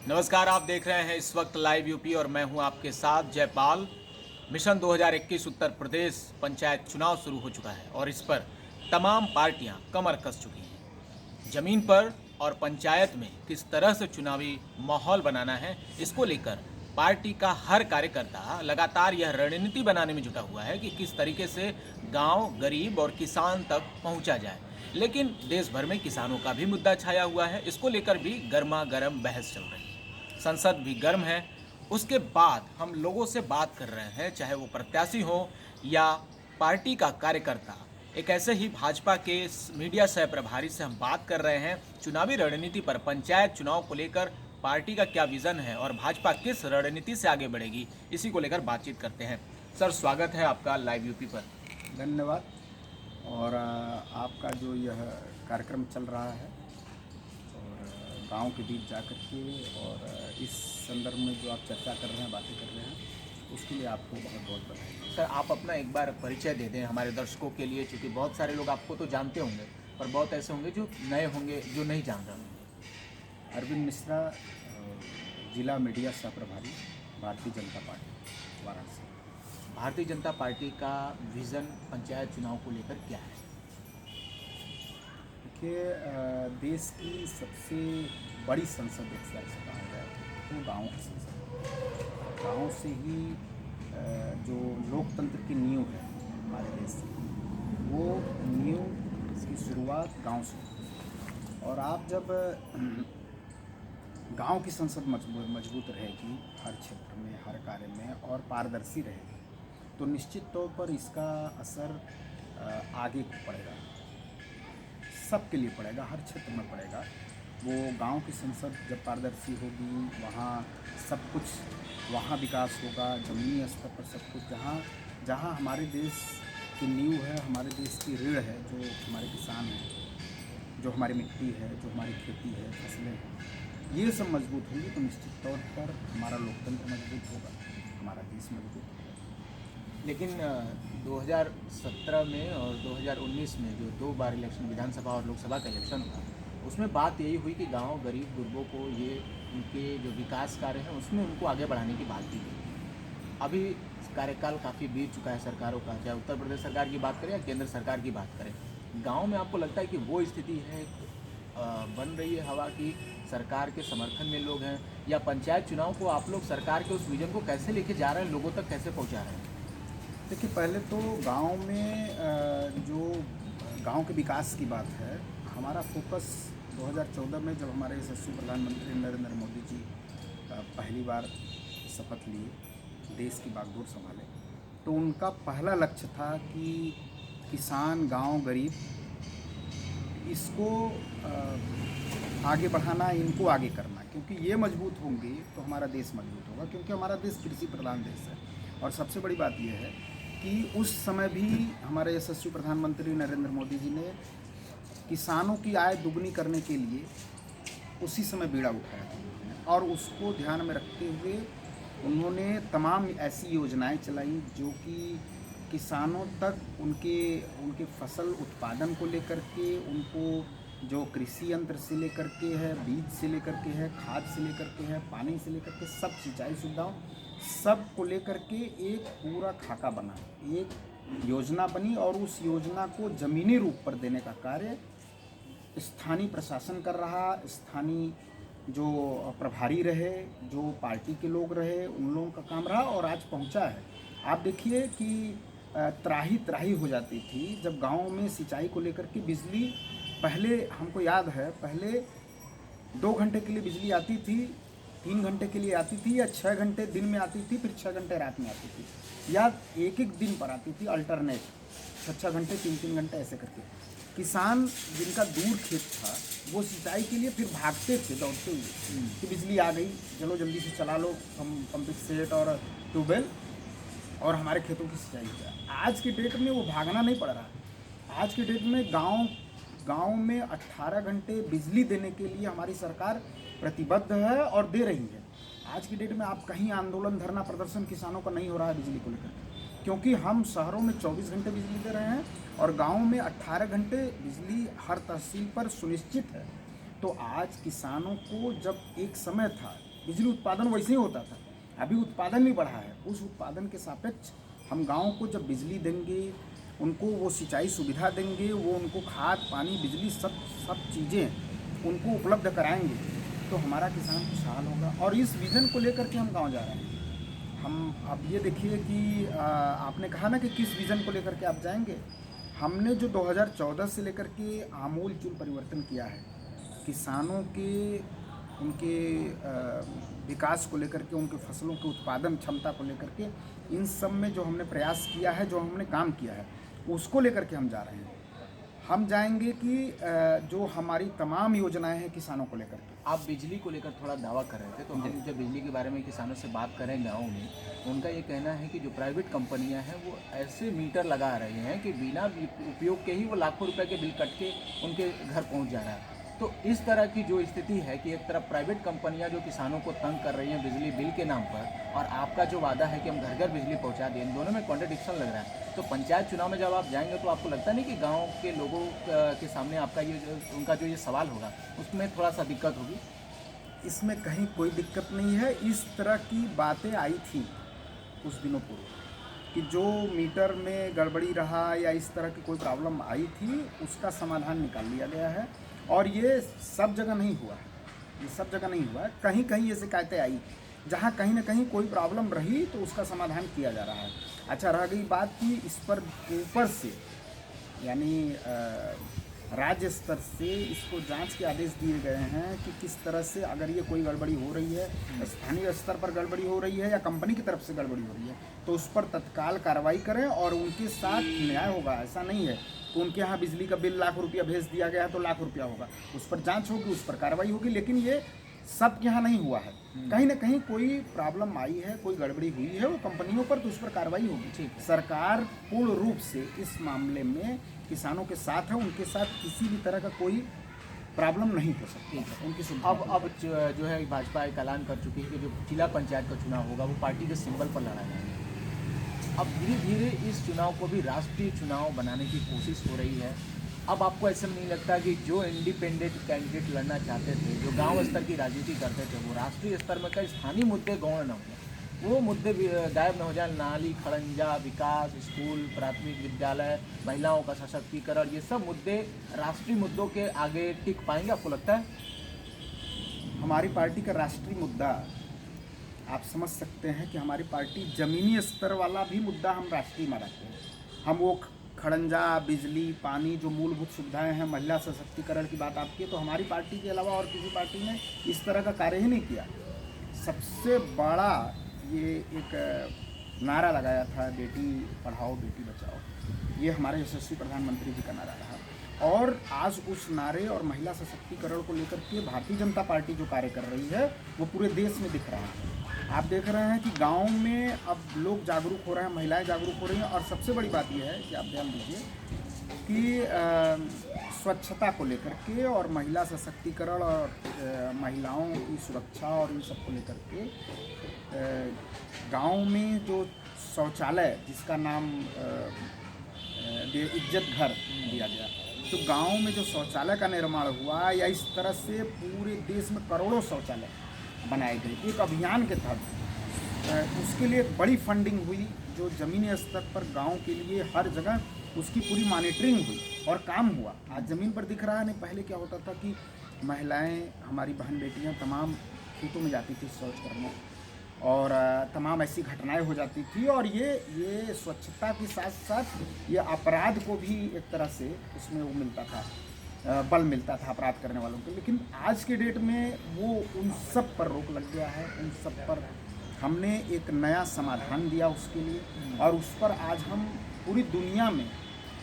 नमस्कार, आप देख रहे हैं इस वक्त लाइव यूपी और मैं हूं आपके साथ जयपाल। मिशन 2021 उत्तर प्रदेश पंचायत चुनाव शुरू हो चुका है और इस पर तमाम पार्टियां कमर कस चुकी हैं। जमीन पर और पंचायत में किस तरह से चुनावी माहौल बनाना है, इसको लेकर पार्टी का हर कार्यकर्ता लगातार यह रणनीति बनाने में जुटा हुआ है कि किस तरीके से गांव, गरीब और किसान तक पहुंचा जाए। लेकिन देश भर में किसानों का भी मुद्दा छाया हुआ है, इसको लेकर भी गर्मा गर्म बहस चल रही है। संसद भी गर्म है। उसके बाद हम लोगों से बात कर रहे हैं, चाहे वो प्रत्याशी हो या पार्टी का कार्यकर्ता। एक ऐसे ही भाजपा के मीडिया सह प्रभारी से हम बात कर रहे हैं चुनावी रणनीति पर। पंचायत चुनाव को लेकर पार्टी का क्या विजन है और भाजपा किस रणनीति से आगे बढ़ेगी, इसी को लेकर बातचीत करते हैं। सर, स्वागत है आपका लाइव यूपी पर। धन्यवाद। और आपका जो यह कार्यक्रम चल रहा है और गांव के बीच जा कर के और इस संदर्भ में जो आप चर्चा कर रहे हैं, बातें कर रहे हैं, उसके लिए आपको बहुत बहुत बधाई। सर, आप अपना एक बार परिचय दे दें हमारे दर्शकों के लिए, क्योंकि बहुत सारे लोग आपको तो जानते होंगे पर बहुत ऐसे होंगे जो नए होंगे, जो नहीं जान रहे होंगे। अरविंद मिश्रा, जिला मीडिया सह प्रभारी, भारतीय जनता पार्टी, वाराणसी। भारतीय जनता पार्टी का विज़न पंचायत चुनाव को लेकर क्या है? देखिए, देश की सबसे बड़ी संसद एक तरह से कहा जाए तो गाँव की संसद। गाँव से ही जो लोकतंत्र की नींव है हमारे देश की, वो नींव की शुरुआत गांव से होती है। और आप जब गांव की संसद मजबूत रहेगी हर क्षेत्र में, हर कार्य में, और पारदर्शी रहेगी, तो निश्चित तौर पर इसका असर आगे पड़ेगा, सबके लिए पड़ेगा, हर क्षेत्र में पड़ेगा। वो गांव की संसद जब पारदर्शी होगी, वहाँ सब कुछ, वहाँ विकास होगा, ज़मीनी स्तर पर सब कुछ, जहाँ हमारे देश की नींव है, हमारे देश की रीढ़ है, जो हमारे किसान हैं, जो हमारी मिट्टी है, जो हमारी खेती है, फसलें हैं, ये सब मजबूत होंगी तो निश्चित तौर पर हमारा लोकतंत्र मजबूत होगा, हमारा देश मजबूत होगा। लेकिन 2017 में और 2019 में जो 2 बार इलेक्शन, विधानसभा और लोकसभा का इलेक्शन हुआ, उसमें बात यही हुई कि गांव, गरीब, गुरबों को ये उनके जो विकास कार्य हैं उसमें उनको आगे बढ़ाने की बात की गई। अभी कार्यकाल काफ़ी बीत चुका है सरकारों का, चाहे उत्तर प्रदेश सरकार की बात करें या केंद्र सरकार की बात करें। गांव में आपको लगता है कि वो स्थिति है, बन रही है हवा की सरकार के समर्थन में लोग हैं, या पंचायत चुनाव को आप लोग सरकार के उस विजन को कैसे लेके जा रहे हैं, लोगों तक कैसे पहुँचा रहे हैं? देखिए, पहले तो गांव में जो गांव के विकास की बात है, हमारा फोकस 2014 में जब हमारे यशस्वी प्रधानमंत्री नरेंद्र मोदी जी पहली बार शपथ लिए, देश की बागडोर संभाले, तो उनका पहला लक्ष्य था कि किसान, गांव, गरीब, इसको आगे बढ़ाना, इनको आगे करना, क्योंकि ये मजबूत होंगे तो हमारा देश मजबूत होगा, क्योंकि हमारा देश कृषि प्रधान देश है। और सबसे बड़ी बात यह है कि उस समय भी हमारे यशस्वी प्रधानमंत्री नरेंद्र मोदी जी ने किसानों की आय दुगनी करने के लिए उसी समय बीड़ा उठाया था, और उसको ध्यान में रखते हुए उन्होंने तमाम ऐसी योजनाएं चलाई जो कि किसानों तक उनके फसल उत्पादन को लेकर के, उनको जो कृषि यंत्र से लेकर के है, बीज से लेकर के है, खाद से लेकर के है, पानी से लेकर के, सब सिंचाई सुविधाओं, सब को लेकर के एक पूरा खाका बना, एक योजना बनी, और उस योजना को ज़मीनी रूप पर देने का कार्य स्थानीय प्रशासन कर रहा, स्थानीय जो प्रभारी रहे, जो पार्टी के लोग रहे, उन लोगों का काम रहा, और आज पहुंचा है। आप देखिए कि त्राही त्राही हो जाती थी जब गांव में सिंचाई को लेकर के बिजली, पहले हमको याद है, पहले 2 घंटे के लिए बिजली आती थी, 3 घंटे के लिए आती थी, या 6 घंटे दिन में आती थी, फिर 6 घंटे रात में आती थी, या एक दिन पर आती थी, अल्टरनेट 6 घंटे, 3 घंटे ऐसे करके। किसान जिनका दूर खेत था, वो सिंचाई के लिए फिर भागते थे दौड़ते हुए कि बिजली आ गई, चलो जल्दी से चला लो हम पंपिंग सेट और ट्यूबवेल, और हमारे खेतों की सिंचाई हो जाए। आज की डेट में वो भागना नहीं पड़ रहा। आज की डेट में गांव में 18 घंटे बिजली देने के लिए हमारी सरकार प्रतिबद्ध है और दे रही है। आज की डेट में आप कहीं आंदोलन, धरना, प्रदर्शन किसानों का नहीं हो रहा है बिजली को लेकर, क्योंकि हम शहरों में 24 घंटे बिजली दे रहे हैं और गाँव में 18 घंटे बिजली हर तहसील पर सुनिश्चित है। तो आज किसानों को, जब एक समय था बिजली उत्पादन वैसे ही होता था, अभी उत्पादन भी बढ़ा है। उस उत्पादन के सापेक्ष हम गाँव को जब बिजली देंगे, उनको वो सिंचाई सुविधा देंगे, वो उनको खाद पानी बिजली सब चीज़ें उनको उपलब्ध कराएंगे, तो हमारा किसान खुशहाल होगा। और इस विज़न को लेकर के हम गाँव जा रहे हैं। हम अब ये देखिए कि आपने कहा ना कि किस विज़न को लेकर के आप जाएंगे। हमने जो 2014 से लेकर के आमूल-चूल परिवर्तन किया है, किसानों के उनके विकास को लेकर के, उनके फसलों के उत्पादन क्षमता को लेकर के, इन सब में जो हमने प्रयास किया है, जो हमने काम किया है, उसको लेकर के हम जा रहे हैं। हम जाएंगे कि जो हमारी तमाम योजनाएं हैं किसानों को लेकर के। आप बिजली को लेकर थोड़ा दावा कर रहे थे, तो हम जब बिजली के बारे में किसानों से बात करें गाँव में, उनका ये कहना है कि जो प्राइवेट कंपनियां हैं वो ऐसे मीटर लगा रही हैं कि बिना उपयोग के ही वो लाखों रुपए के बिल कट के उनके घर पहुंच जा रहा है। तो इस तरह की जो स्थिति है कि एक तरफ प्राइवेट कंपनियां जो किसानों को तंग कर रही हैं बिजली बिल के नाम पर, और आपका जो वादा है कि हम घर घर बिजली पहुंचा दें, इन दोनों में कॉन्ट्रडिक्शन लग रहा है। तो पंचायत चुनाव में जब आप जाएंगे तो आपको लगता नहीं कि गाँव के लोगों के सामने आपका उनका जो ये सवाल होगा उसमें थोड़ा सा दिक्कत होगी? इसमें कहीं कोई दिक्कत नहीं है। इस तरह की बातें आई थी कुछ दिनों पूर्व कि जो मीटर में गड़बड़ी रहा या इस तरह की कोई प्रॉब्लम आई थी, उसका समाधान निकाल लिया गया है। और ये सब जगह नहीं हुआ है, ये सब जगह नहीं हुआ है। कहीं कहीं ये शिकायतें आई, जहाँ कहीं ना कहीं कोई प्रॉब्लम रही तो उसका समाधान किया जा रहा है। अच्छा, रह गई बात कि इस पर ऊपर से यानी राज्य स्तर से इसको जांच के आदेश दिए गए हैं कि किस तरह से अगर ये कोई गड़बड़ी हो रही है, स्थानीय स्तर पर गड़बड़ी हो रही है या कंपनी की तरफ से गड़बड़ी हो रही है, तो उस पर तत्काल कार्रवाई करें और उनके साथ न्याय होगा। ऐसा नहीं है कि उनके यहाँ बिजली का बिल लाख रुपया भेज दिया गया है तो लाख रुपया होगा, उस पर जांच होगी, उस पर कार्रवाई होगी। लेकिन ये सब यहाँ नहीं हुआ है, कहीं ना कहीं कोई प्रॉब्लम आई है, कोई गड़बड़ी हुई है वो कंपनियों पर, तो उस पर कार्रवाई होगी। सरकार पूर्ण रूप से इस मामले में किसानों के साथ है, उनके साथ किसी भी तरह का कोई प्रॉब्लम नहीं हो सकती है उनकी सुविधा। अब जो है भाजपा एक ऐलान कर चुकी है कि जो जिला पंचायत का चुनाव होगा वो पार्टी के सिंबल पर लड़ा जाएगा। अब धीरे धीरे इस चुनाव को भी राष्ट्रीय चुनाव बनाने की कोशिश हो रही है। अब आपको ऐसा नहीं लगता कि जो इंडिपेंडेंट कैंडिडेट लड़ना चाहते थे, जो गांव स्तर की राजनीति करते थे, वो राष्ट्रीय स्तर में कई स्थानीय मुद्दे गौण न हो, वो मुद्दे गायब न हो जाए? नाली, खड़ंजा, विकास, स्कूल, प्राथमिक विद्यालय, महिलाओं का सशक्तिकरण, ये सब मुद्दे राष्ट्रीय मुद्दों के आगे टिक पाएंगे, आपको लगता है? हमारी पार्टी का राष्ट्रीय मुद्दा आप समझ सकते हैं कि हमारी पार्टी ज़मीनी स्तर वाला भी मुद्दा हम राष्ट्रीय में रखते हैं। हम वो खड़ंजा, बिजली, पानी, जो मूलभूत सुविधाएं हैं, महिला सशक्तिकरण की बात आप की, तो हमारी पार्टी के अलावा और किसी पार्टी ने इस तरह का कार्य ही नहीं किया। सबसे बड़ा ये एक नारा लगाया था, बेटी पढ़ाओ बेटी बचाओ, ये हमारे यशस्वी प्रधानमंत्री जी का नारा रहा। और आज उस नारे और महिला सशक्तिकरण को लेकर के भारतीय जनता पार्टी जो कार्य कर रही है वो पूरे देश में दिख रहा है। आप देख रहे हैं कि गांव में अब लोग जागरूक हो रहे हैं, महिलाएं जागरूक हो रही हैं। और सबसे बड़ी बात यह है कि आप ध्यान दीजिए कि स्वच्छता को लेकर के और महिला सशक्तिकरण और महिलाओं की सुरक्षा और इन सब को लेकर के गांव में जो शौचालय, जिसका नाम इज्जत घर दिया गया, तो गांव में जो शौचालय का निर्माण हुआ, या इस तरह से पूरे देश में करोड़ों शौचालय बनाए गए एक अभियान के तहत, उसके लिए बड़ी फंडिंग हुई, जो ज़मीनी स्तर पर गांव के लिए हर जगह उसकी पूरी मॉनिटरिंग हुई और काम हुआ। आज ज़मीन पर दिख रहा है। नहीं, पहले क्या होता था कि महिलाएं, हमारी बहन बेटियां तमाम खेतों में जाती थी शौच करने, और तमाम ऐसी घटनाएं हो जाती थी, और ये स्वच्छता के साथ साथ ये अपराध को भी एक तरह से उसमें वो मिलता था, बल मिलता था अपराध करने वालों को। लेकिन आज के डेट में वो उन सब पर रोक लग गया है। उन सब पर हमने एक नया समाधान दिया उसके लिए, और उस पर आज हम पूरी दुनिया में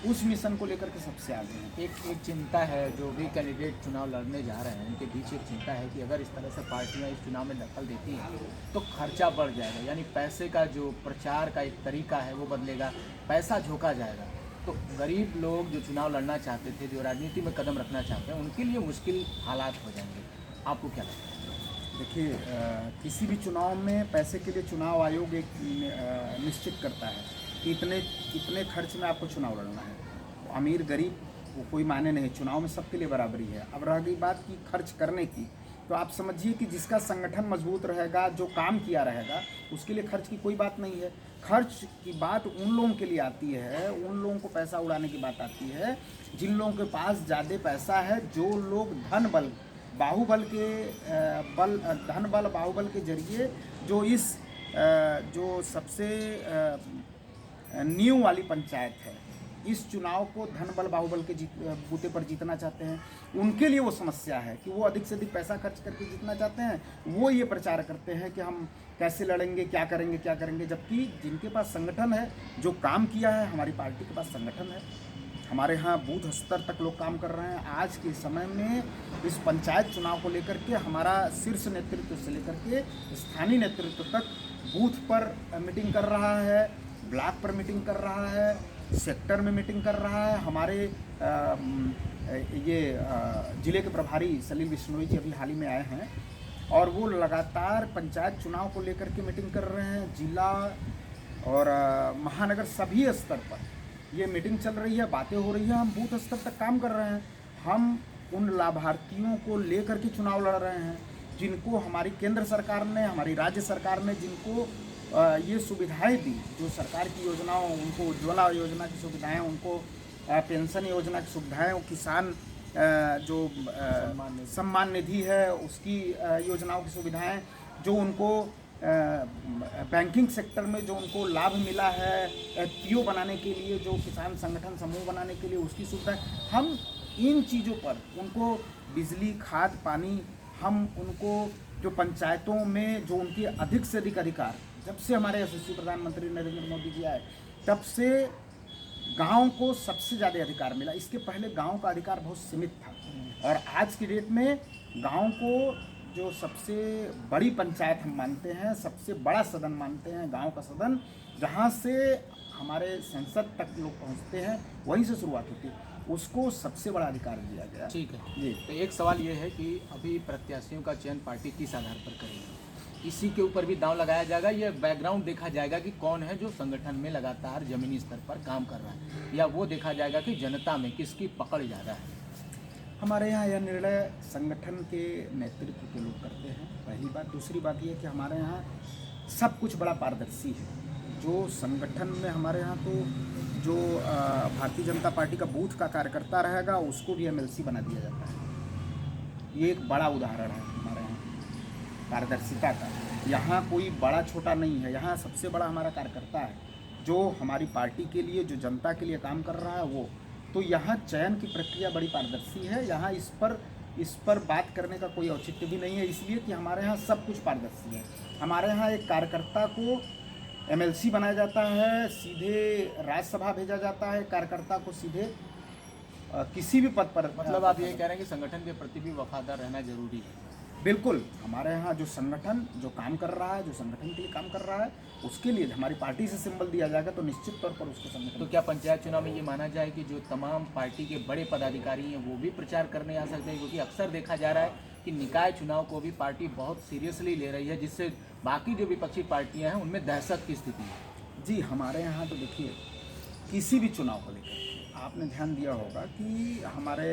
उस मिशन को लेकर के सबसे आगे हैं। एक चिंता है, जो भी कैंडिडेट चुनाव लड़ने जा रहे हैं उनके बीच एक चिंता है कि अगर इस तरह से पार्टियां इस चुनाव में दखल देती हैं तो खर्चा बढ़ जाएगा, यानी पैसे का जो प्रचार का एक तरीका है वो बदलेगा, पैसा झोंका जाएगा। तो गरीब लोग जो चुनाव लड़ना चाहते थे, जो राजनीति में कदम रखना चाहते हैं, उनके लिए मुश्किल हालात हो जाएंगे। आपको क्या लगता है? देखिए, किसी भी चुनाव में पैसे के लिए चुनाव आयोग एक निश्चित करता है कि इतने खर्च में आपको चुनाव लड़ना है। अमीर गरीब वो कोई मायने नहीं, चुनाव में सबके लिए बराबरी है। अब रह गई बात की खर्च करने की, तो आप समझिए कि जिसका संगठन मजबूत रहेगा, जो काम किया रहेगा, उसके लिए खर्च की कोई बात नहीं है। खर्च की बात उन लोगों के लिए आती है, उन लोगों को पैसा उड़ाने की बात आती है जिन लोगों के पास ज़्यादा पैसा है, जो लोग धन बल बाहुबल के जरिए जो इस जो सबसे न्यू वाली पंचायत है, इस चुनाव को धन बल बाहुबल के बूते पर जीतना चाहते हैं, उनके लिए वो समस्या है कि वो अधिक से अधिक पैसा खर्च करके जीतना चाहते हैं। वो ये प्रचार करते हैं कि हम कैसे लड़ेंगे, क्या करेंगे, जबकि जिनके पास संगठन है, जो काम किया है, हमारी पार्टी के पास संगठन है। हमारे यहाँ बूथ स्तर तक लोग काम कर रहे हैं। आज के समय में इस पंचायत चुनाव को लेकर के हमारा शीर्ष नेतृत्व से लेकर के स्थानीय नेतृत्व तक बूथ पर मीटिंग कर रहा है, ब्लॉक पर मीटिंग कर रहा है, सेक्टर में मीटिंग कर रहा है। हमारे ज़िले के प्रभारी सलील बिश्नोई जी अभी हाल ही में आए हैं और वो लगातार पंचायत चुनाव को लेकर के मीटिंग कर रहे हैं। जिला और महानगर सभी स्तर पर ये मीटिंग चल रही है, बातें हो रही है, हम बूथ स्तर तक काम कर रहे हैं। हम उन लाभार्थियों को लेकर के चुनाव लड़ रहे हैं जिनको हमारी केंद्र सरकार ने, हमारी राज्य सरकार ने जिनको ये सुविधाएं दी, जो सरकार की योजनाओं, उनको उज्ज्वला योजना की सुविधाएं, उनको पेंशन योजना की सुविधाएं, किसान जो सम्मान निधि है उसकी योजनाओं की सुविधाएं, जो उनको बैंकिंग सेक्टर में जो उनको लाभ मिला है, एफपीओ बनाने के लिए, जो किसान संगठन समूह बनाने के लिए उसकी सुविधाएं, हम इन चीज़ों पर उनको बिजली, खाद, पानी, हम उनको जो पंचायतों में जो उनके अधिक से अधिक अधिकार, जब से हमारे यशस्वी प्रधानमंत्री नरेंद्र मोदी जी आए तब से गांव को सबसे ज़्यादा अधिकार मिला। इसके पहले गांव का अधिकार बहुत सीमित था और आज की डेट में गांव को जो सबसे बड़ी पंचायत हम मानते हैं, सबसे बड़ा सदन मानते हैं, गांव का सदन, जहां से हमारे संसद तक लोग पहुंचते हैं, वहीं से शुरुआत होती है, उसको सबसे बड़ा अधिकार दिया गया। ठीक है जी। तो एक सवाल ये है कि अभी प्रत्याशियों का चयन पार्टी किस आधार पर करेगी? इसी के ऊपर भी दांव लगाया जाएगा या बैकग्राउंड देखा जाएगा कि कौन है जो संगठन में लगातार जमीनी स्तर पर काम कर रहा है, या वो देखा जाएगा कि जनता में किसकी पकड़ ज़्यादा है? हमारे यहाँ यह निर्णय संगठन के नेतृत्व के लोग करते हैं, पहली बात। दूसरी बात यह कि हमारे यहाँ सब कुछ बड़ा पारदर्शी है। जो संगठन में हमारे यहाँ तो जो भारतीय जनता पार्टी का बूथ का कार्यकर्ता रहेगा उसको भी एमएलसी बना दिया जाता है। ये एक बड़ा उदाहरण है हमारे यहाँ पारदर्शिता का। यहाँ कोई बड़ा छोटा नहीं है, यहाँ सबसे बड़ा हमारा कार्यकर्ता है जो हमारी पार्टी के लिए, जो जनता के लिए काम कर रहा है वो। तो यहाँ चयन की प्रक्रिया बड़ी पारदर्शी है। यहाँ इस पर बात करने का कोई औचित्य भी नहीं है, इसलिए कि हमारे यहाँ सब कुछ पारदर्शी है। हमारे यहाँ एक कार्यकर्ता को एमएलसी बनाया जाता है, सीधे राज्यसभा भेजा जाता है, कार्यकर्ता को सीधे किसी भी पद पर। मतलब आप ये कह रहे हैं कि संगठन के प्रति भी वफादार रहना जरूरी है? बिल्कुल। हमारे यहाँ जो संगठन जो काम कर रहा है, जो संगठन के लिए काम कर रहा है, उसके लिए हमारी पार्टी से सिंबल दिया जाएगा तो निश्चित तौर पर उसको संगठन। तो क्या पंचायत चुनाव में ये माना जाए कि जो तमाम पार्टी के बड़े पदाधिकारी हैं वो भी प्रचार करने आ सकते हैं? क्योंकि अक्सर देखा जा रहा है कि निकाय चुनाव को भी पार्टी बहुत सीरियसली ले रही है, जिससे बाकी जो विपक्षी पार्टियां हैं उनमें दहशत की स्थिति है। जी, हमारे यहाँ तो देखिए किसी भी चुनाव को लेकर आपने ध्यान दिया होगा कि हमारे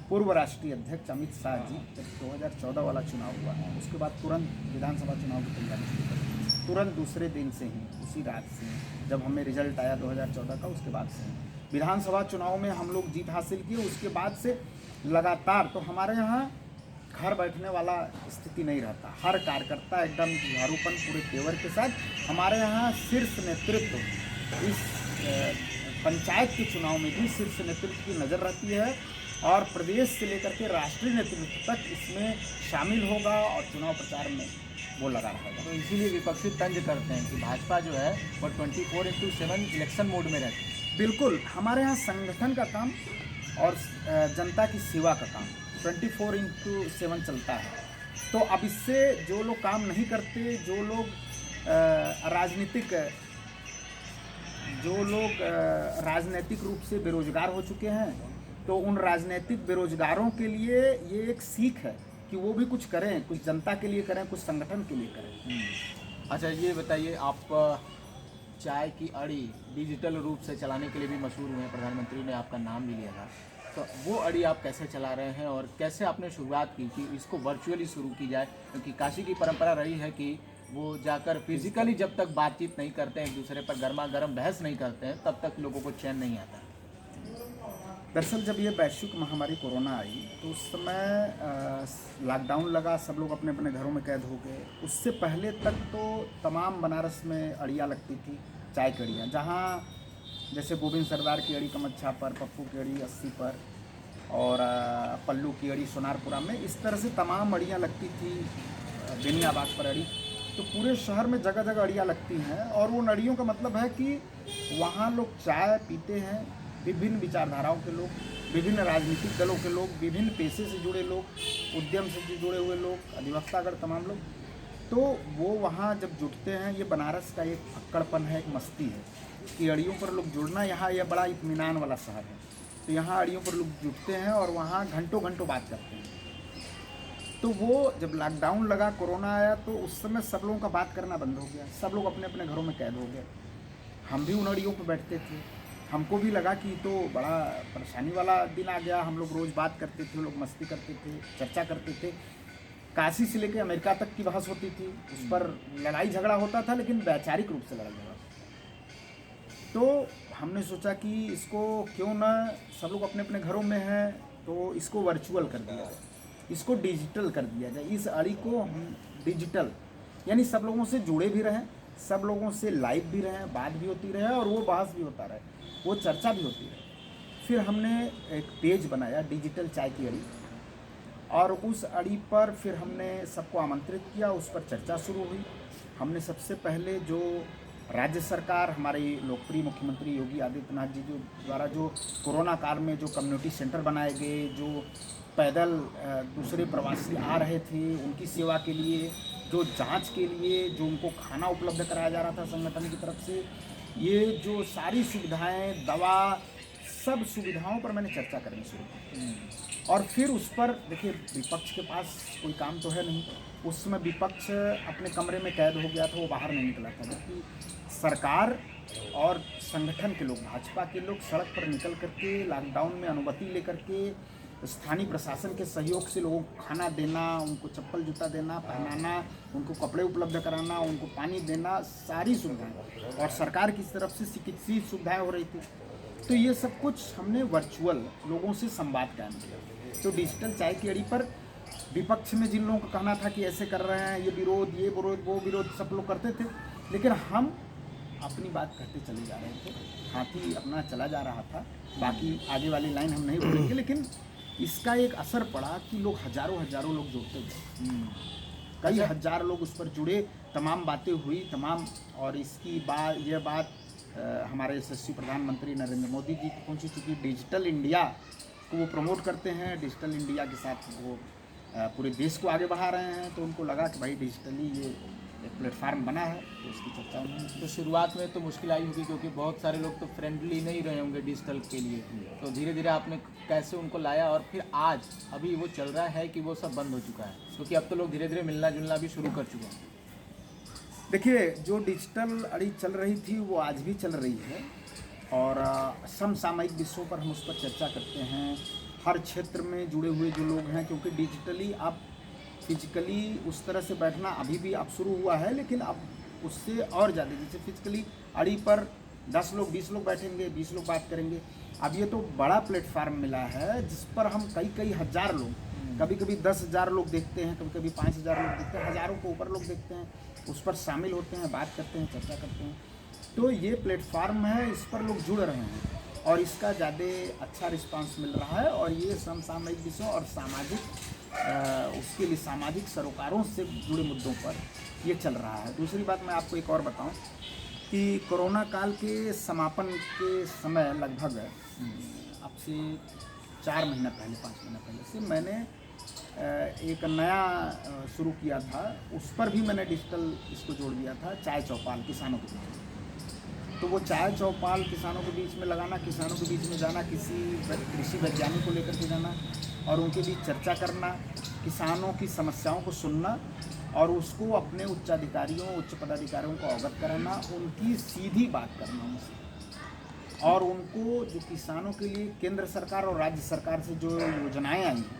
पूर्व राष्ट्रीय अध्यक्ष अमित शाह जी जब 2014 वाला चुनाव हुआ है उसके बाद तुरंत विधानसभा चुनाव की तैयारी शुरू कर दी। तुरंत दूसरे दिन से ही, उसी रात से जब हमें रिजल्ट आया 2014 का, उसके बाद से विधानसभा चुनाव में हम लोग जीत हासिल किए। उसके बाद से लगातार, तो हमारे यहाँ घर बैठने वाला स्थिति नहीं रहता। हर कार्यकर्ता एकदम जुझारूपन पूरे तेवर के साथ हमारे यहाँ शीर्ष नेतृत्व, इस पंचायत के चुनाव में भी शीर्ष नेतृत्व की नज़र रहती है और प्रदेश से लेकर के राष्ट्रीय नेतृत्व तक इसमें शामिल होगा और चुनाव प्रचार में वो लगा रहेगा। तो इसीलिए विपक्षी तंज करते हैं कि भाजपा जो है वो 24/7 इलेक्शन मोड में रहती है। बिल्कुल। हमारे यहाँ संगठन का काम और जनता की सेवा का काम 24/7 चलता है। तो अब इससे जो लोग काम नहीं करते, जो लोग राजनीतिक रूप से बेरोजगार हो चुके हैं, तो उन राजनीतिक बेरोजगारों के लिए ये एक सीख है कि वो भी कुछ करें, कुछ जनता के लिए करें, कुछ संगठन के लिए करें। अच्छा, ये बताइए, आप चाय की अड़ी डिजिटल रूप से चलाने के लिए भी मशहूर हुए हैं, प्रधानमंत्री ने आपका नाम भी लिया था, तो वो अड़ी आप कैसे चला रहे हैं और कैसे आपने शुरुआत की कि इसको वर्चुअली शुरू की जाए, क्योंकि काशी की परंपरा रही है कि वो जाकर फिजिकली जब तक बातचीत नहीं करते हैं, एक दूसरे पर गर्मा गर्म बहस नहीं करते हैं, तब तक लोगों को चैन नहीं आता। दरअसल जब ये वैश्विक महामारी कोरोना आई तो उस समय लॉकडाउन लगा, सब लोग अपने अपने घरों में कैद हो गए। उससे पहले तक तो तमाम बनारस में अड़ियाँ लगती थी, चाय की अड़ियाँ, जहाँ जैसे गोविंद सरदार की अड़ी कमच्छा पर, पप्पू की अड़ी 80 पर और पल्लू की अड़ी सोनारपुरा में, इस तरह से तमाम अड़ियाँ लगती थी। बेनियाबाग पर अड़ी, तो पूरे शहर में जगह जगह अड़ियाँ लगती हैं। और उन अड़ियों का मतलब है कि वहाँ लोग चाय पीते हैं, विभिन्न विचारधाराओं के लोग, विभिन्न राजनीतिक दलों के लोग, विभिन्न पेशे से जुड़े लोग, उद्यम से जुड़े हुए लोग, अधिवक्तागण तमाम लोग, तो वो वहाँ जब जुटते हैं, ये बनारस का एक अक्कड़पन है, एक मस्ती है कि अड़ियों पर लोग जुड़ना। यहाँ यह बड़ा इत्मीनान वाला शहर है, तो यहाँ अड़ियों पर लोग जुटते हैं और वहाँ घंटों घंटों बात करते हैं। तो वो जब लॉकडाउन लगा, कोरोना आया, तो उस समय सब लोगों का बात करना बंद हो गया, सब लोग अपने अपने घरों में कैद हो गए। हम भी उन अड़ियों पर बैठते थे, हमको भी लगा कि तो बड़ा परेशानी वाला दिन आ गया। हम लोग रोज़ बात करते थे, लोग मस्ती करते थे, चर्चा करते थे, काशी से लेकर अमेरिका तक की बहस होती थी, उस पर लड़ाई झगड़ा होता था, लेकिन वैचारिक रूप से लड़ाई झगड़ा। तो हमने सोचा कि इसको क्यों ना, सब लोग अपने अपने घरों में हैं, तो इसको वर्चुअल कर दिया जाए, इसको डिजिटल कर दिया जाए। इस अड़ी को हम डिजिटल, यानी सब लोगों से जुड़े भी रहें, सब लोगों से लाइव भी रहें, बात भी होती रहे और वो बहस भी होता रहे, वो चर्चा भी होती रहे। फिर हमने एक पेज बनाया, डिजिटल चाय की अड़ी, और उस अड़ी पर फिर हमने सबको आमंत्रित किया, उस पर चर्चा शुरू हुई। हमने सबसे पहले जो राज्य सरकार, हमारे लोकप्रिय मुख्यमंत्री योगी आदित्यनाथ जी जो द्वारा जो कोरोना काल में जो कम्युनिटी सेंटर बनाए गए, जो पैदल दूसरे प्रवासी आ रहे थे उनकी सेवा के लिए, जो जांच के लिए जो उनको खाना उपलब्ध कराया जा रहा था संगठन की तरफ से, ये जो सारी सुविधाएं, दवा, सब सुविधाओं पर मैंने चर्चा करनी शुरू की। और फिर उस पर देखिए, विपक्ष के पास कोई काम तो है नहीं, उस समय विपक्ष अपने कमरे में कैद हो गया था, वो बाहर नहीं निकला था, जबकि सरकार और संगठन के लोग, भाजपा के लोग सड़क पर निकल करके लॉकडाउन में अनुमति लेकर के स्थानीय प्रशासन के सहयोग से लोगों को खाना देना, उनको चप्पल जूता देना, पहनाना, उनको कपड़े उपलब्ध कराना, उनको पानी देना, सारी सुविधाएं, और सरकार की तरफ से चिकित्सीय सुविधाएं हो रही थी। तो ये सब कुछ हमने वर्चुअल लोगों से संवाद कायम किया। तो डिजिटल चाय की अड़ी पर विपक्ष में जिन लोगों का कहना था कि ऐसे कर रहे हैं, ये विरोध, वो विरोध सब लोग करते थे, लेकिन हम अपनी बात कहते चले जा रहे थे, हाथी अपना चला जा रहा था। बाकी आगे वाली लाइन हम नहीं बोलेंगे, लेकिन इसका एक असर पड़ा कि लोग हजारों लोग जुड़ते गए, कई हजार लोग उस पर जुड़े, तमाम बातें हुई, तमाम। और इसकी यह बात हमारे यशस्वी प्रधानमंत्री नरेंद्र मोदी जी की पहुंची, चूँकि डिजिटल इंडिया को वो प्रमोट करते हैं, डिजिटल इंडिया के साथ वो पूरे देश को आगे बढ़ा रहे हैं, तो उनको लगा कि भाई डिजिटली ये एक प्लेटफार्म बना है, तो इसकी चर्चा उन्होंने। तो शुरुआत में तो मुश्किल आई होगी, क्योंकि बहुत सारे लोग तो फ्रेंडली नहीं रहे होंगे डिजिटल के लिए, तो धीरे धीरे आपने कैसे उनको लाया, और फिर आज अभी वो चल रहा है कि वो सब बंद हो चुका है, क्योंकि अब तो लोग धीरे धीरे मिलना जुलना भी शुरू कर चुके हैं। देखिए, जो डिजिटल अड़ी चल रही थी वो आज भी चल रही है, और समसामयिक विषयों पर हम उस पर चर्चा करते हैं। हर क्षेत्र में जुड़े हुए जो लोग हैं, क्योंकि डिजिटली अब फिजिकली उस तरह से बैठना अभी भी अब शुरू हुआ है, लेकिन अब उससे और ज़्यादा, जैसे फिजिकली अड़ी पर 10 लोग 20 लोग बैठेंगे, 20 लोग बात करेंगे। अब ये तो बड़ा प्लेटफार्म मिला है जिस पर हम कई हजार लोग, कभी कभी 10,000 लोग देखते हैं, कभी कभी 5,000 लोग देखते हैं, हज़ारों को ऊपर लोग देखते हैं, उस पर शामिल होते हैं, बात करते हैं, चर्चा करते हैं। तो ये प्लेटफार्म है, इस पर लोग जुड़ रहे हैं और इसका ज़्यादा अच्छा रिस्पांस मिल रहा है। और ये समसामयिक विषयों और सामाजिक उसके लिए सामाजिक सरोकारों से जुड़े मुद्दों पर ये चल रहा है। दूसरी बात मैं आपको एक और बताऊं कि कोरोना काल के समापन के समय लगभग अब से 4 महीना पहले, 5 महीना पहले से मैंने एक नया शुरू किया था, उस पर भी मैंने डिजिटल इसको जोड़ दिया था, चाय चौपाल किसानों के बीच। तो वो चाय चौपाल किसानों के बीच में लगाना, किसानों के बीच में जाना, किसी कृषि वैज्ञानिक को लेकर के जाना और उनके बीच चर्चा करना, किसानों की समस्याओं को सुनना और उसको अपने उच्च पदाधिकारियों को अवगत कराना, उनकी सीधी बात करना उनसे। और उनको जो किसानों के लिए केंद्र सरकार और राज्य सरकार से जो योजनाएं आई हैं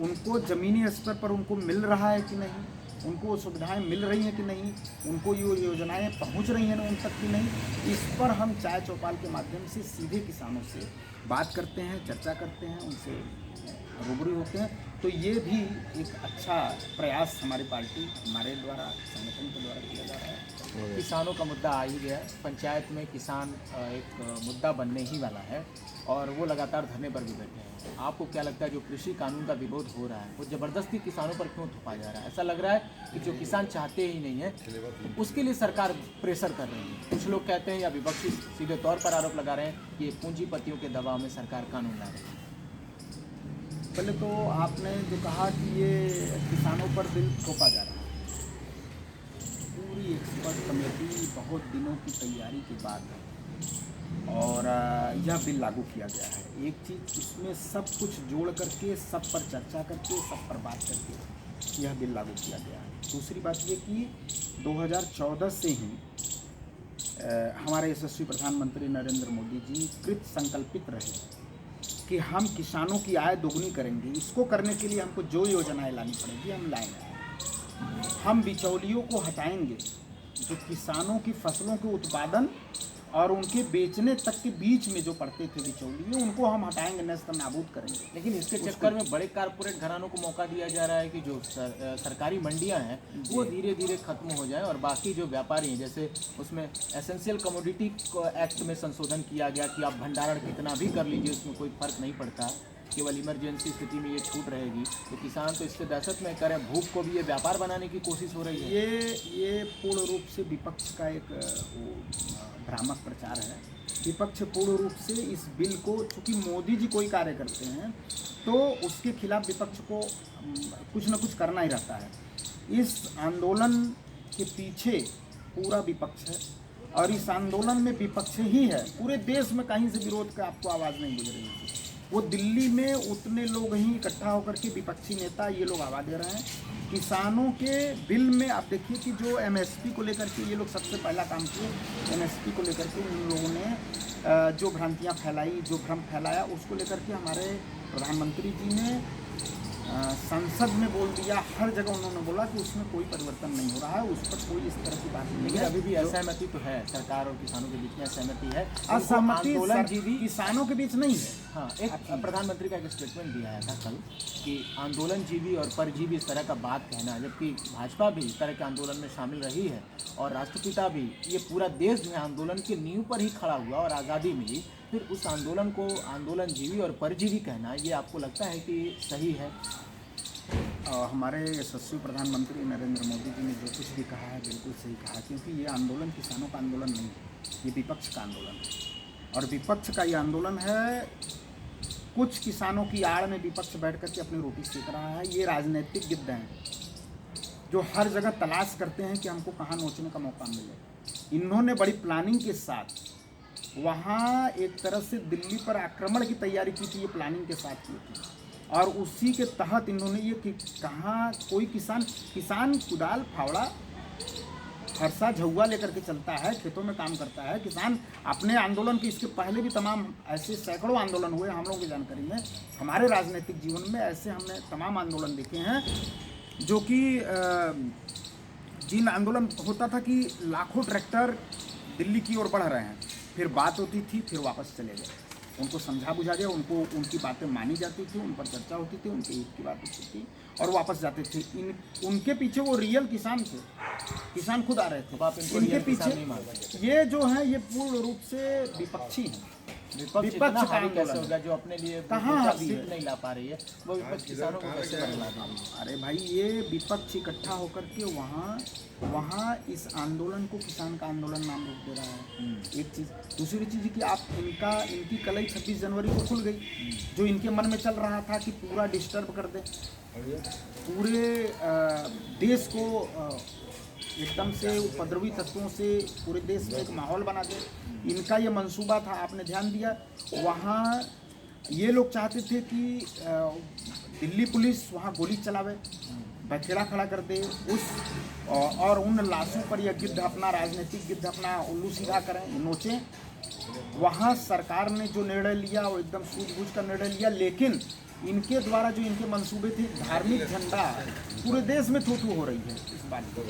उनको ज़मीनी स्तर पर उनको मिल रहा है कि नहीं, उनको वो सुविधाएँ मिल रही हैं कि नहीं, उनको ये योजनाएं पहुंच रही हैं उन तक कि नहीं, इस पर हम चाय चौपाल के माध्यम से सीधे किसानों से बात करते हैं, चर्चा करते हैं, उनसे रूबरू होते हैं। तो ये भी एक अच्छा प्रयास हमारी पार्टी, हमारे द्वारा, संगठन के द्वारा किया जा रहा है। किसानों का मुद्दा आ ही गया है, पंचायत में किसान एक मुद्दा बनने ही वाला है और वो लगातार धरने पर भी बैठे हैं। आपको क्या लगता है जो कृषि कानून का विरोध हो रहा है वो ज़बरदस्ती किसानों पर क्यों थोपा जा रहा है? ऐसा लग रहा है कि जो किसान चाहते ही नहीं है तो उसके लिए सरकार प्रेशर कर रही है। कुछ लोग कहते हैं या विपक्षी सीधे तौर पर आरोप लगा रहे हैं कि ये पूंजीपतियों के दबाव में सरकार कानून ला रही है। पहले तो आपने जो कहा कि ये किसानों पर बिल थोपा जा रहा है, पूरी एक्सपर्ट कमेटी बहुत दिनों की तैयारी के बाद और यह बिल लागू किया गया है। एक चीज़ इसमें सब कुछ जोड़ करके, सब पर चर्चा करके, सब पर बात करके यह बिल लागू किया गया है। दूसरी बात ये कि 2014 से ही हमारे यशस्वी प्रधानमंत्री नरेंद्र मोदी जी कृत संकल्पित रहे कि हम किसानों की आय दोगुनी करेंगे। इसको करने के लिए हमको जो योजनाएं लानी पड़ेगी हम लाएंगे। हम बिचौलियों को हटाएंगे, जो किसानों की फसलों के उत्पादन और उनके बेचने तक के बीच में जो पड़ते थे बिचौलिए, उनको हम हटाएंगे, नेस्त नाबूद करेंगे। लेकिन इसके चक्कर में बड़े कारपोरेट घरानों को मौका दिया जा रहा है कि जो सरकारी मंडियां हैं वो धीरे धीरे खत्म हो जाए और बाकी जो व्यापारी हैं, जैसे उसमें एसेंशियल कमोडिटी एक्ट में संशोधन किया गया कि आप भंडारण कितना भी कर लीजिए उसमें कोई फर्क नहीं पड़ता, केवल इमरजेंसी स्थिति में ये छूट रहेगी। तो किसान तो इससे दहशत में करें, भूख को भी ये व्यापार बनाने की कोशिश हो रही है। ये पूर्ण रूप से विपक्ष का एक भ्रामक प्रचार है। विपक्ष पूर्ण रूप से इस बिल को, चूँकि मोदी जी कोई कार्य करते हैं तो उसके खिलाफ विपक्ष को कुछ न कुछ करना ही रहता है। इस आंदोलन के पीछे पूरा विपक्ष है और इस आंदोलन में विपक्ष ही है। पूरे देश में कहीं से विरोध का आपको आवाज़ नहीं गुजर रही है। वो दिल्ली में उतने लोग ही इकट्ठा होकर के विपक्षी नेता ये लोग आवाज़ दे रहे हैं। किसानों के बिल में आप देखिए कि जो एमएसपी को लेकर के ये लोग सबसे पहला काम किए, एमएसपी को लेकर के उन लोगों ने जो भ्रांतियाँ फैलाई, जो भ्रम फैलाया, उसको लेकर के हमारे प्रधानमंत्री जी ने संसद में बोल दिया। हर जगह उन्होंने बोला कि उसमें कोई परिवर्तन नहीं हो रहा है, उस पर कोई इस तरह की बात नहीं लेकिन है। अभी भी असहमति तो है, सरकार और किसानों के बीच में असहमति है। असहमति आंदोलनजीवी किसानों के बीच नहीं है। हाँ, एक प्रधानमंत्री का एक स्टेटमेंट दिया था कल कि आंदोलनजीवी और परजीवी इस तरह का बात कहना, जबकि भाजपा भी इस तरह के आंदोलन में शामिल रही है और राष्ट्रपिता भी, ये पूरा देश जो है आंदोलन के नींव पर ही खड़ा हुआ और आज़ादी मिली, फिर उस आंदोलन को आंदोलनजीवी और परजीवी कहना, ये आपको लगता है कि सही है? हमारे यशस्वी प्रधानमंत्री नरेंद्र मोदी जी ने जो कुछ भी कहा है बिल्कुल सही कहा, क्योंकि ये आंदोलन किसानों का आंदोलन नहीं है, ये विपक्ष का आंदोलन है। और विपक्ष का ये आंदोलन है, कुछ किसानों की आड़ में विपक्ष बैठ कर के अपनी रोटी सेक रहा है। ये राजनीतिक गिद्ध हैं जो हर जगह तलाश करते हैं कि हमको कहाँ नोचने का मौका मिले। इन्होंने बड़ी प्लानिंग के साथ वहाँ एक तरह से दिल्ली पर आक्रमण की तैयारी की थी, ये प्लानिंग के साथ की थी और उसी के तहत इन्होंने ये कि कहाँ कोई किसान कुदाल, फावड़ा, फरसा, झुआ लेकर के चलता है, खेतों में काम करता है। किसान अपने आंदोलन के, इसके पहले भी तमाम ऐसे सैकड़ों आंदोलन हुए हम लोगों की जानकारी में। हमारे राजनीतिक जीवन में ऐसे हमने तमाम आंदोलन देखे हैं जो कि जिन आंदोलन होता था कि लाखों ट्रैक्टर दिल्ली की ओर बढ़ रहे हैं, फिर बात होती थी, फिर वापस चले गए, उनको समझा बुझा गया, उनको उनकी बातें मानी जाती थी, उन पर चर्चा होती थी, उनके हित की बात होती थी और वापस जाते थे। उनके पीछे वो रियल किसान थे, किसान खुद आ रहे थे। इनके पीछे ये जो है ये पूर्ण रूप से विपक्षी हैं। विपक्ष का कैसे होगा जो अपने लिए कहाँ सीट नहीं ला पा रही है, वो विपक्ष किसानों को कैसे बदला देगी? अरे भाई, ये विपक्ष इकट्ठा होकर के वहाँ इस आंदोलन को किसान का आंदोलन नाम रोक दे रहा है। एक चीज़। दूसरी चीज़ कि आप इनकी कलई 26 जनवरी को खुल गई। जो इनके मन में चल रहा था कि पूरा डिस्टर्ब कर दे, पूरे देश को एकदम से उपद्रवी तत्वों से पूरे देश में एक माहौल बना दे, इनका ये मंसूबा था। आपने ध्यान दिया, वहाँ ये लोग चाहते थे कि दिल्ली पुलिस वहाँ गोली चलावे, बखेड़ा खड़ा कर दे, उस और उन लाशों पर यह गिद्ध अपना राजनीतिक गिद्ध अपना उल्लू सीधा करें, नोचें। वहाँ सरकार ने जो निर्णय लिया वो एकदम सूझबूझ का निर्णय लिया, लेकिन इनके द्वारा जो इनके मंसूबे थे, धार्मिक झंडा पूरे देश में थू-थू हो रही है इस बात को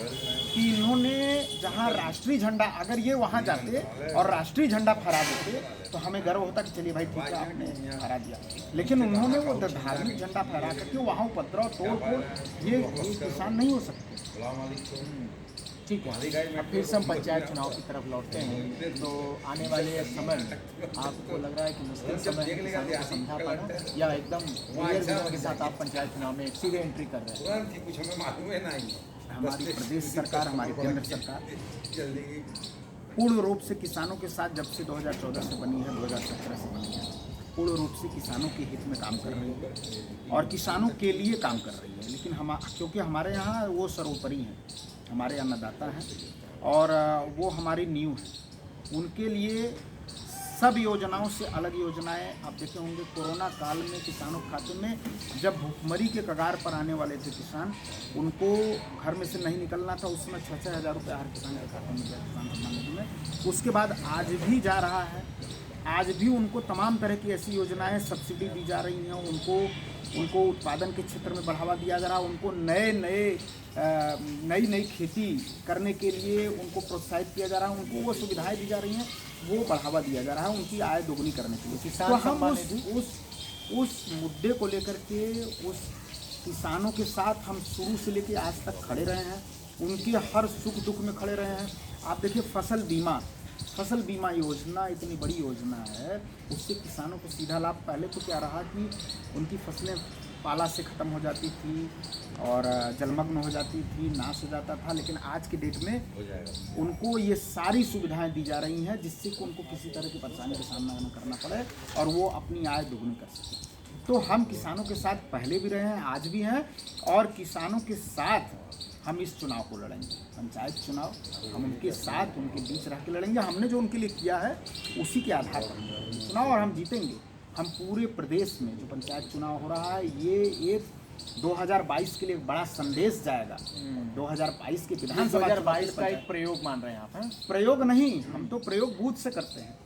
कि इन्होंने जहाँ राष्ट्रीय झंडा, अगर ये वहाँ जाते और राष्ट्रीय झंडा फहरा देते तो हमें गर्व होता कि चलिए भाई ठीक है आपने फहरा दिया, लेकिन उन्होंने वो धार्मिक झंडा फहरा करके वहाँ उपद्रव तोड़ फोड़, ये किसान नहीं हो सकते। ठीक है, अब फिर से हम पंचायत चुनाव की तरफ लौटते हैं। तो आने वाले समय में आपको लग रहा है कि मुश्किल समय है किसानों को समझा पाना, या एकदम क्लियर विजन के साथ आप पंचायत चुनाव में सीधे एंट्री कर रहे हैं? कुछ हमें मालूम है नहीं। हमारी प्रदेश सरकार, हमारी केंद्र सरकार पूर्ण रूप से किसानों के साथ जब से 2014 से बनी है, 2017 से बनी है, पूर्ण रूप से किसानों के हित में काम कर रही है और किसानों के लिए काम कर रही है। लेकिन क्योंकि हमारे यहाँ वो सर्वोपरि हैं, हमारे अन्नदाता हैं और वो हमारी नींव है। उनके लिए सब योजनाओं से अलग योजनाएं आप देखे होंगे। कोरोना काल में किसानों के खाते में जब भुखमरी के कगार पर आने वाले थे किसान, उनको घर में से नहीं निकलना था, उसमें 6-6 हज़ार रुपये हर किसान के खाते में गया किसान सम्मान निधि में। उसके बाद आज भी जा रहा है, आज भी उनको तमाम तरह की ऐसी योजनाएं सब्सिडी दी जा रही हैं, उनको उत्पादन के क्षेत्र में बढ़ावा दिया जा रहा है, उनको नई खेती करने के लिए उनको प्रोत्साहित किया जा रहा है, उनको वो सुविधाएं दी जा रही हैं, वो बढ़ावा दिया जा रहा है उनकी आय दोगुनी करने के लिए। तो हम उस मुद्दे को लेकर के उस किसानों के साथ हम शुरू से लेकर आज तक खड़े रहे हैं, उनके हर सुख दुख में खड़े रहे हैं। आप देखिए फसल बीमा योजना इतनी बड़ी योजना है, उससे किसानों को सीधा लाभ। पहले तो क्या रहा कि उनकी फसलें पाला से ख़त्म हो जाती थी और जलमग्न हो जाती थी, नाश हो जाता था, लेकिन आज के डेट में उनको ये सारी सुविधाएं दी जा रही हैं जिससे कि उनको किसी तरह की परेशानी का सामना न करना पड़े और वो अपनी आय दोगुनी कर सकें। तो हम किसानों के साथ पहले भी रहे हैं, आज भी हैं और किसानों के साथ हम इस चुनाव को लड़ेंगे। पंचायत चुनाव हम उनके साथ, उनके बीच रह के लड़ेंगे। हमने जो उनके लिए किया है उसी के आधार पर चुनाव, और हम जीतेंगे। हम पूरे प्रदेश में जो पंचायत चुनाव हो रहा है, ये एक 2022 के लिए एक बड़ा संदेश जाएगा। 2022 के विधानसभा 2022 का एक प्रयोग मान रहे हैं आप? हैं प्रयोग नहीं, हम तो प्रयोग बूथ से करते हैं।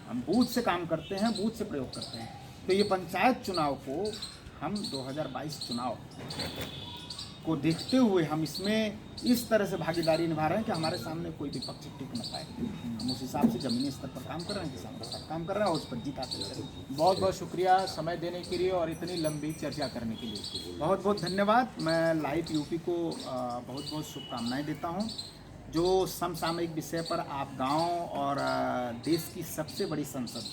हम बूथ से काम करते हैं, बूथ से प्रयोग करते हैं। तो ये पंचायत चुनाव को हम 2022 चुनाव को देखते हुए हम इसमें इस तरह से भागीदारी निभा रहे हैं कि हमारे सामने कोई विपक्ष टिक न पाए। हम उस हिसाब से ज़मीनी स्तर पर काम कर रहे हैं, किसानों के साथ काम कर रहे हैं और उस पर जीत हासिल करेंगे। बहुत बहुत शुक्रिया समय देने के लिए और इतनी लंबी चर्चा करने के लिए। बहुत बहुत धन्यवाद। मैं लाइव यूपी को बहुत बहुत शुभकामनाएँ देता हूँ। जो समसामयिक विषय पर आप गाँव और देश की सबसे बड़ी संसद,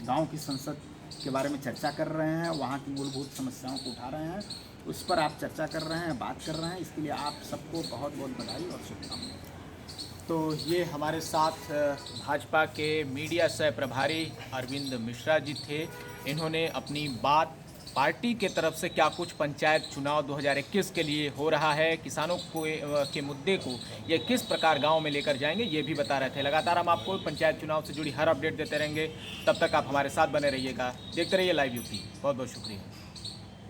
गाँव की संसद के बारे में चर्चा कर रहे हैं, वहाँ की मूलभूत समस्याओं को उठा रहे हैं, उस पर आप चर्चा कर रहे हैं, बात कर रहे हैं, इसके लिए आप सबको बहुत बहुत बधाई और शुभकामनाएं। तो ये हमारे साथ भाजपा के मीडिया सह प्रभारी अरविंद मिश्रा जी थे। इन्होंने अपनी बात पार्टी के तरफ से क्या कुछ पंचायत चुनाव 2021 के लिए हो रहा है, किसानों को के मुद्दे को ये किस प्रकार गांव में लेकर जाएंगे, ये भी बता रहे थे। लगातार हम आपको पंचायत चुनाव से जुड़ी हर अपडेट देते रहेंगे। तब तक आप हमारे साथ बने रहिएगा, देखते रहिए लाइव यूपी। बहुत बहुत शुक्रिया।